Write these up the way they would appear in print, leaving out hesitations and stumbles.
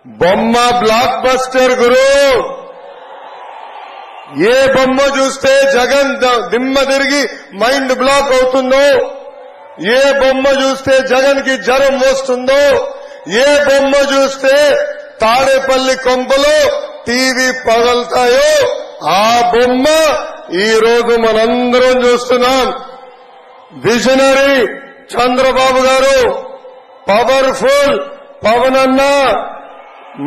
బొమ్మ block buster గురు. ఏ బొమ్మ చూస్తే జగన్ దిమ్మ తిరిగి మైండ్ బ్లాక్ అవుతుందో, ఏ బొమ్మ చూస్తే జగన్ కి జ్వరం వస్తుందో, ఏ బొమ్మ చూస్తే తాడేపల్లి కొంపలో టీవీ పగలుతాయో ఆ బొమ్మ ఈ రోజు మనందరం చూస్తున్నాం. విజనరీ చంద్రబాబు గారు, పవర్ఫుల్ పవన్ అన్న,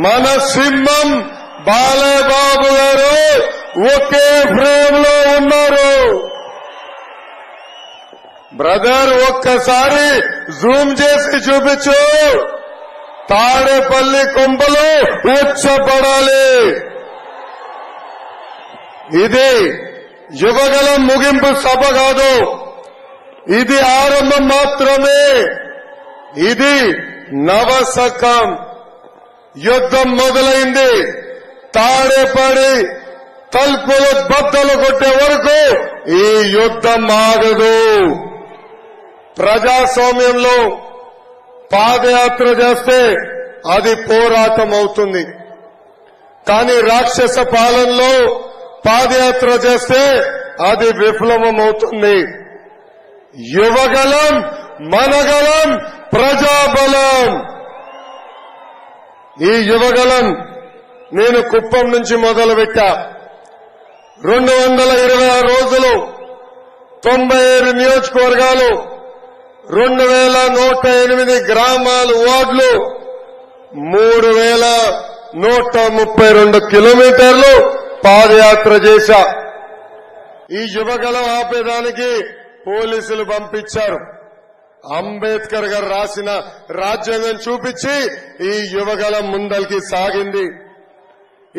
మన సింహం బాలబాబు గారు ఒకే ఫ్రేమ్ లో ఉన్నారు. బ్రదర్ ఒక్కసారి జూమ్ చేసి చూపించు. తాడేపల్లి కొంపలో ఉచ్చపడాలి. ఇది యువగలం ముగింపు సభ కాదు, ఇది ఆరంభం మాత్రమే. ఇది నవశకం. యుద్ధం మొదలైంది. తాడేపడి తలుపులు బద్దలు కొట్టే వరకు ఈ యుద్ధం ఆగదు. ప్రజాస్వామ్యంలో పాదయాత్ర చేస్తే అది పోరాటం అవుతుంది. కానీ రాక్షస పాలనలో పాదయాత్ర చేస్తే అది విప్లవం అవుతుంది. యువగలం, మనగలం, ప్రజాబలం. ఈ యువగలం నేను కుప్పం నుంచి మొదలుపెట్టా. 226 రోజులు, 97 నియోజకవర్గాలు, 2108 గ్రామాలు, వార్డులు, 3132 కిలోమీటర్లు పాదయాత్ర చేశా. ఈ యువగలం ఆపేదానికి పోలీసులు పంపించారు. అంబేద్కర్ గారు రాసిన రాజ్యాంగం చూపించి ఈ యువగలం ముందరికి సాగింది.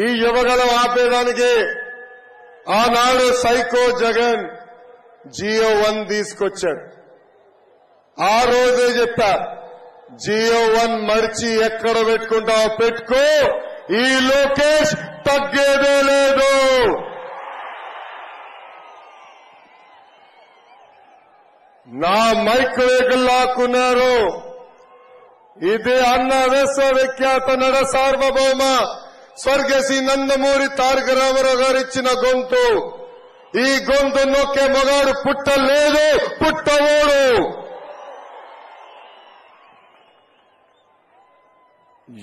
ఈ యువగలం ఆపేదానికి ఆనాడు సైకో జగన్ జియో 1 తీసుకొచ్చాడు. ఆ రోజే చెప్పా, జియో 1 మర్చి ఎక్కడ పెట్టుకుంటావో పెట్టుకో, ఈ లోకేష్ తగ్గేదే లేదు. నా మైక్ వేగులు లాక్కున్నారు. ఇది అన్న విశ్వవిఖ్యాత నడ సార్వభౌమ స్వర్గశ్రీ నందమూరి తారక రామారావు గారు ఇచ్చిన గొంతు. ఈ గొంతు నొక్కే మగాడు పుట్టలేదు, పుట్టవోడు.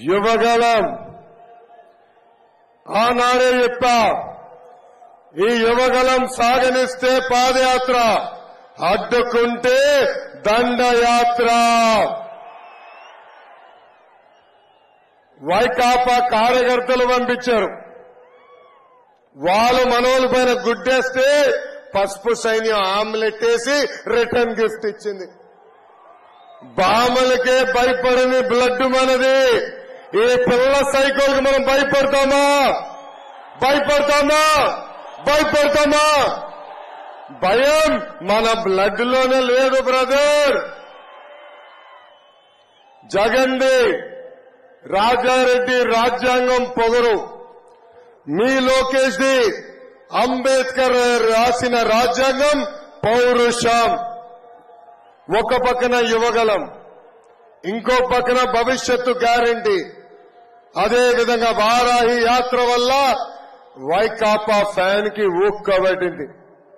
యువగలం ఆనాడే చెప్పా, ఈ యువగలం సాగనిస్తే పాదయాత్ర, అడ్డుకుంటే దండయాత్ర. వైకాపా కార్యకర్తలు పంపించారు. వాళ్ళు మనోళ్ళ పైన గుడ్డేస్తే పసుపు సైన్యం ఆమ్లెట్ వేసి రిటర్న్ గిఫ్ట్ ఇచ్చింది. బామలకే భయపడని బ్లడ్ మనది. ఈ పిల్ల సైకోల్కి మనం భయపడతామా? భయపడతామా? భయపడతామా? భయం మన బ్లడ్ లోనే లేదు బ్రదర్. జగన్ది రాజారెడ్డి రాజ్యాంగం పొగరు, మీ లోకేష్ ది అంబేద్కర్ రాసిన రాజ్యాంగం పౌరుషం. ఒక పక్కన యువగలం, ఇంకో పక్కన భవిష్యత్తు గ్యారంటీ. అదేవిధంగా వారాహి యాత్ర వల్ల వైకాపా ఫ్యాన్ కి ఊక్కబట్టింది.